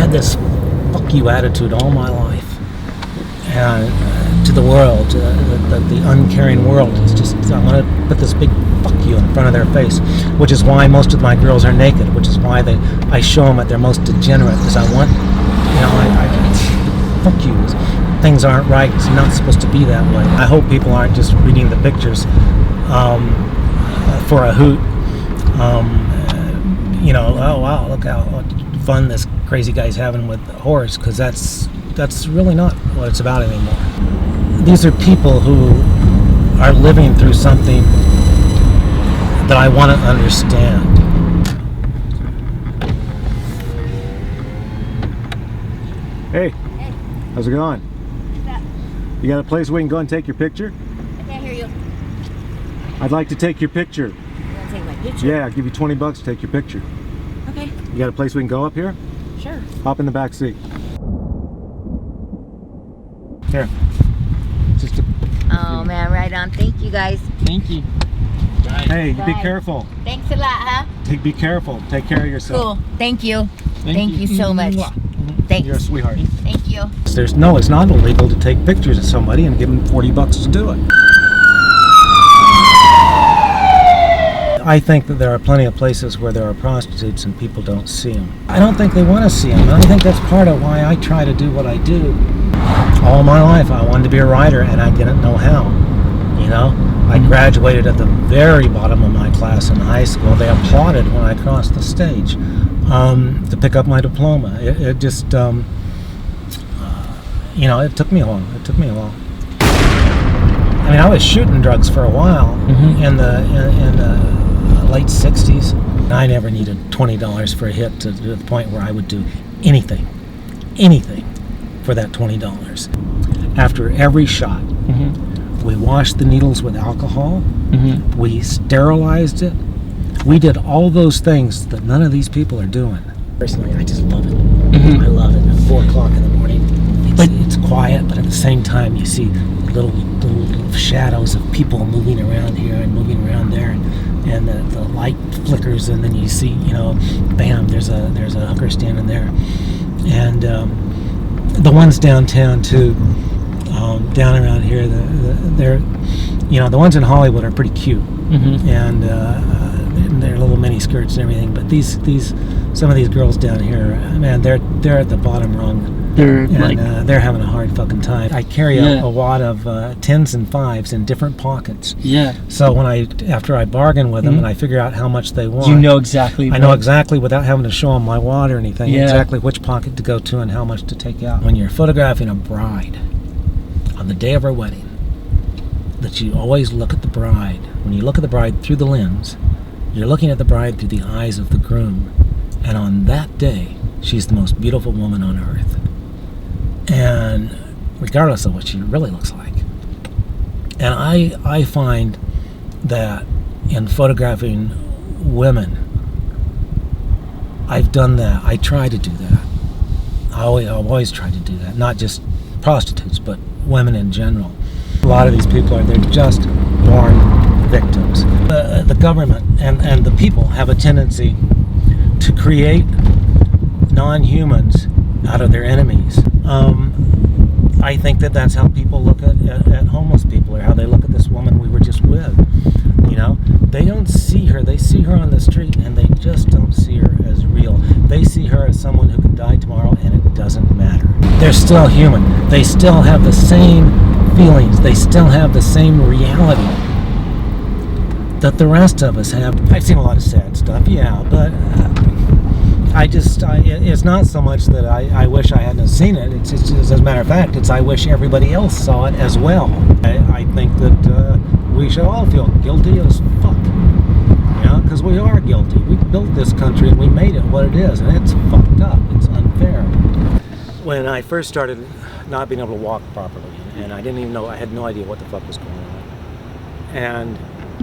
had this fuck you attitude all my life. And to the world, the uncaring world. It's just, I want to put this big fuck you in front of their face, which is why most of my girls are naked, which is why I show them at their most degenerate, because I want, fuck you. Things aren't right. It's not supposed to be that way. I hope people aren't just reading the pictures for a hoot. Oh wow, look how fun this crazy guy's having with the horse, because that's really not what it's about anymore. These are people who are living through something that I want to understand. Hey, how's it going? What's up? You got a place where we can go and take your picture? I can't hear you. I'd like to take your picture. You want to take my picture? Yeah, I'll give you $20 to take your picture. Okay. You got a place we can go up here? Sure. Hop in the back seat. Here. Just Oh man, right on. Thank you guys. Thank you. Bye. Hey, Bye. be careful. Thanks a lot, huh? Be careful. Take care of yourself. Cool. Thank you. Thank you so much. Mm-hmm. Thanks. You're a sweetheart. Thank you. It's not illegal to take pictures of somebody and give them $40 to do it. I think that there are plenty of places where there are prostitutes and people don't see them. I don't think they want to see them. And I think that's part of why I try to do what I do. All my life I wanted to be a writer and I didn't know how. I graduated at the very bottom of my class in high school. They applauded when I crossed the stage to pick up my diploma. It just, it took me a while. I mean, I was shooting drugs for a while in the late 60s. I never needed $20 for a hit to the point where I would do anything for that $20. After every shot, we washed the needles with alcohol. We sterilized it. We did all those things that none of these people are doing. Personally, I just love it. I love it. At 4 o'clock in the morning, it's quiet, but at the same time, you see little shadows of people moving around here and moving around there, and the light flickers, and then you see, bam, there's a hooker standing there, and the ones downtown too, down around here, they're, the ones in Hollywood are pretty cute, and they're little mini skirts and everything, but some of these girls down here, man, they're at the bottom rung. They're having a hard fucking time. I carry a wad of 10s and 5s in different pockets. Yeah. So after I bargain with them and I figure out how much they want, you know exactly. I know exactly, without having to show them my wad or anything, exactly which pocket to go to and how much to take out. When you're photographing a bride on the day of her wedding, that you always look at the bride. When you look at the bride through the lens, you're looking at the bride through the eyes of the groom. And on that day, she's the most beautiful woman on earth. And regardless of what she really looks like. And I find that in photographing women, I've done that. I try to do that. I've always tried to do that. Not just prostitutes, but women in general. A lot of these people they're just born victims. The government and the people have a tendency to create non-humans out of their enemies. I think that's how people look at homeless people, or how they look at this woman we were just with. They don't see her. They see her on the street, and they just don't see her as real. They see her as someone who could die tomorrow, and it doesn't matter. They're still human. They still have the same feelings. They still have the same reality that the rest of us have. I've seen a lot of sad stuff, but it's not so much that I wish I hadn't seen it. It's just, as a matter of fact, I wish everybody else saw it as well. I think that we should all feel guilty as fuck, because we are guilty. We built this country and we made it what it is, and it's fucked up. It's unfair. When I first started not being able to walk properly, and I didn't even know, I had no idea what the fuck was going on, and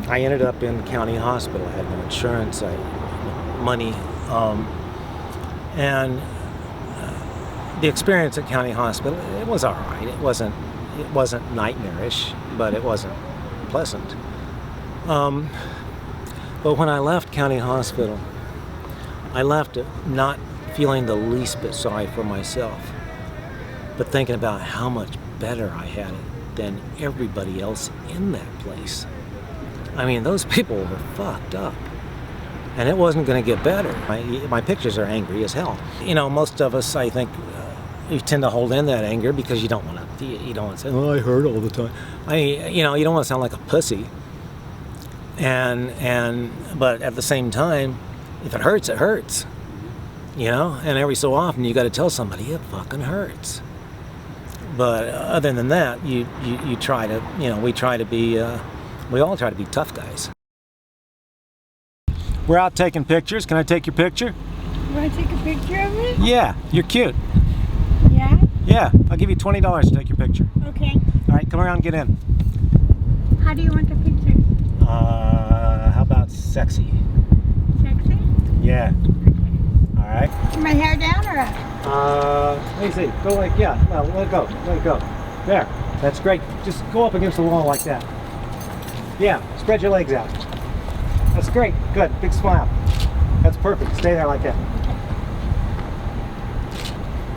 I ended up in county hospital. I had no insurance, I had no money. And the experience at county hospital, it was all right. It wasn't nightmarish, but it wasn't pleasant. But when I left county hospital, I left it not feeling the least bit sorry for myself, but thinking about how much better I had it than everybody else in that place. I mean, those people were fucked up. And it wasn't going to get better. My pictures are angry as hell. You know, most of us, I think, you tend to hold in that anger because you don't want to say, oh, I hurt all the time. You don't want to sound like a pussy. But at the same time, if it hurts, it hurts. You know, and every so often you got to tell somebody it fucking hurts. But other than that, you try to, we all try to be tough guys. We're out taking pictures. Can I take your picture? You want to take a picture of it? Yeah, you're cute. Yeah? Yeah, I'll give you $20 to take your picture. Okay. All right, come around and get in. How do you want the picture? How about sexy? Sexy? Yeah. All right. Is my hair down or up? Let me see. Go like, yeah, no, let it go. Let it go. There. That's great. Just go up against the wall like that. Yeah, spread your legs out. That's great. Good. Big smile. That's perfect. Stay there like that.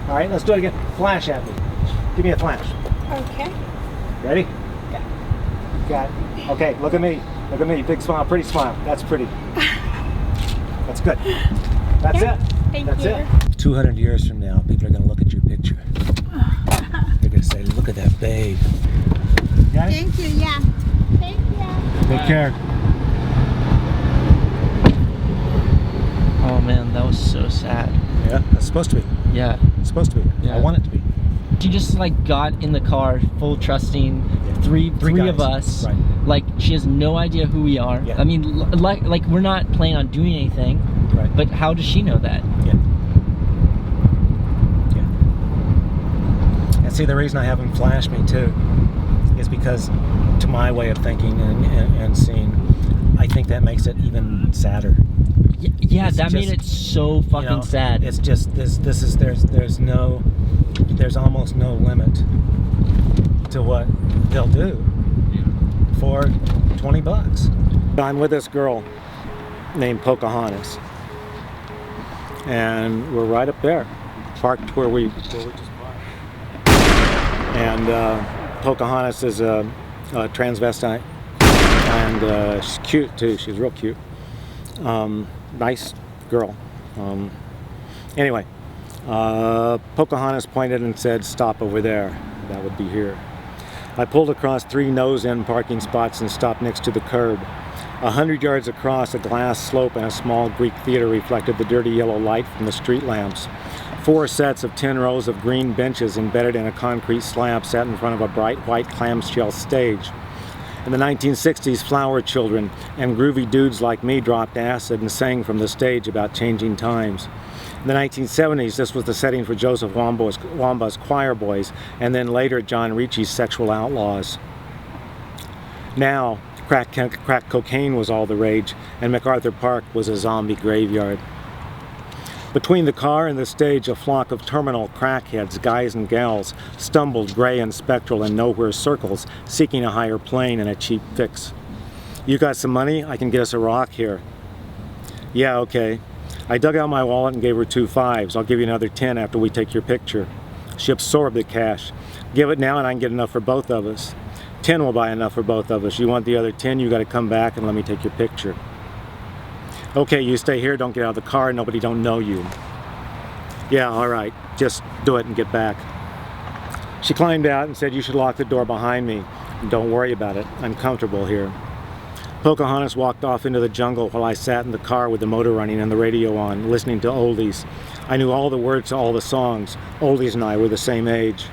All right, let's do it again. Flash at me. Give me a flash. Okay. Ready? Yeah. Got it. Okay, look at me. Look at me. Big smile. Pretty smile. That's pretty. That's good. That's Okay. it. Thank That's you. it. 200 years from now, people are going to look at your picture. They're going to say, look at that babe. Got it? Thank you, yeah. Thank you. Take care. Oh man, that was so sad. Yeah, that's supposed to be. Yeah. It's supposed to be. Yeah. I want it to be. She just like got in the car, full trusting, three of guys. us. Right. Like she has no idea who we are. Yeah. I mean, like we're not planning on doing anything. Right. But how does she know that? Yeah. Yeah. And see, the reason I have them flash me too is because, to my way of thinking and seeing, I think that makes it even sadder. Yeah, It's that made just, it so fucking sad. It's just there's almost no limit to what they'll do for $20. I'm with this girl named Pocahontas, and we're right up there, parked where we just parked. And Pocahontas is a transvestite, and she's cute too. She's real cute. Nice girl. Anyway, Pocahontas pointed and said, stop over there. That would be here. I pulled across 3 nose-end parking spots and stopped next to the curb. 100 yards across, a glass slope and a small Greek theater reflected the dirty yellow light from the street lamps. 4 sets of 10 rows of green benches embedded in a concrete slab sat in front of a bright white clamshell stage. In the 1960s, flower children and groovy dudes like me dropped acid and sang from the stage about changing times. In the 1970s, this was the setting for Joseph Wamba's Choir Boys, and then later John Ricci's Sexual Outlaws. Now, crack cocaine was all the rage, and MacArthur Park was a zombie graveyard. Between the car and the stage, a flock of terminal crackheads, guys and gals, stumbled gray and spectral in nowhere circles, seeking a higher plane and a cheap fix. You got some money? I can get us a rock here. Yeah, okay. I dug out my wallet and gave her 2 5s. I'll give you another 10 after we take your picture. She absorbed the cash. Give it now and I can get enough for both of us. 10 will buy enough for both of us. You want the other 10, you got to come back and let me take your picture. Okay, you stay here, don't get out of the car, nobody don't know you. Yeah, all right, just do it and get back. She climbed out and said, you should lock the door behind me. Don't worry about it, I'm comfortable here. Pocahontas walked off into the jungle while I sat in the car with the motor running and the radio on, listening to oldies. I knew all the words to all the songs. Oldies and I were the same age.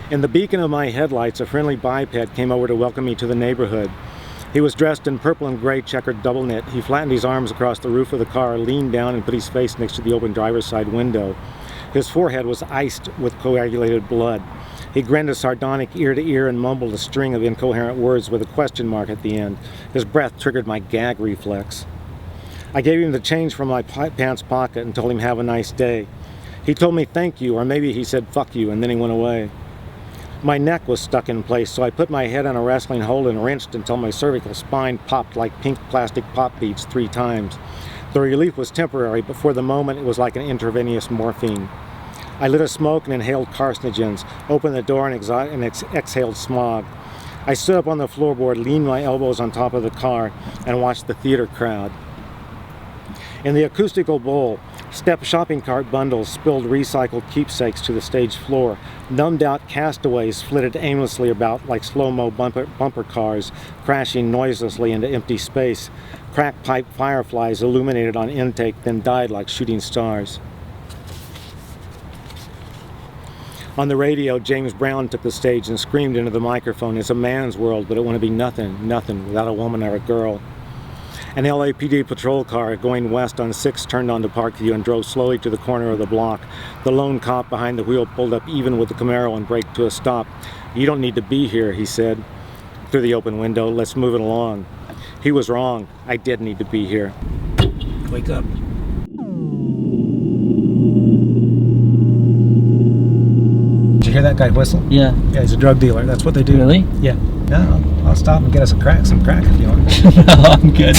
In the beacon of my headlights, a friendly biped came over to welcome me to the neighborhood. He was dressed in purple and gray checkered double knit. He flattened his arms across the roof of the car, leaned down and put his face next to the open driver's side window. His forehead was iced with coagulated blood. He grinned a sardonic ear to ear and mumbled a string of incoherent words with a question mark at the end. His breath triggered my gag reflex. I gave him the change from my pants pocket and told him have a nice day. He told me thank you, or maybe he said fuck you, and then he went away. My neck was stuck in place, so I put my head on a wrestling hold and wrenched until my cervical spine popped like pink plastic pop beads 3 times. The relief was temporary, but for the moment it was like an intravenous morphine. I lit a smoke and inhaled carcinogens, opened the door and exhaled smog. I stood up on the floorboard, leaned my elbows on top of the car, and watched the theater crowd. In the acoustical bowl, stepped shopping cart bundles spilled recycled keepsakes to the stage floor. Numbed-out castaways flitted aimlessly about like slow-mo bumper cars, crashing noiselessly into empty space. Crack pipe fireflies illuminated on intake, then died like shooting stars. On the radio, James Brown took the stage and screamed into the microphone, "It's a man's world, but it wouldn't be nothing without a woman or a girl." An LAPD patrol car going west on 6 turned onto Parkview and drove slowly to the corner of the block. The lone cop behind the wheel pulled up even with the Camaro and braked to a stop. "You don't need to be here," he said through the open window. "Let's move it along." He was wrong. I did need to be here. Wake up. Did you hear that guy whistle? Yeah. Yeah, he's a drug dealer. That's what they do. Really? Yeah. Yeah, I'll stop and get us some crack if you want. No, I'm good.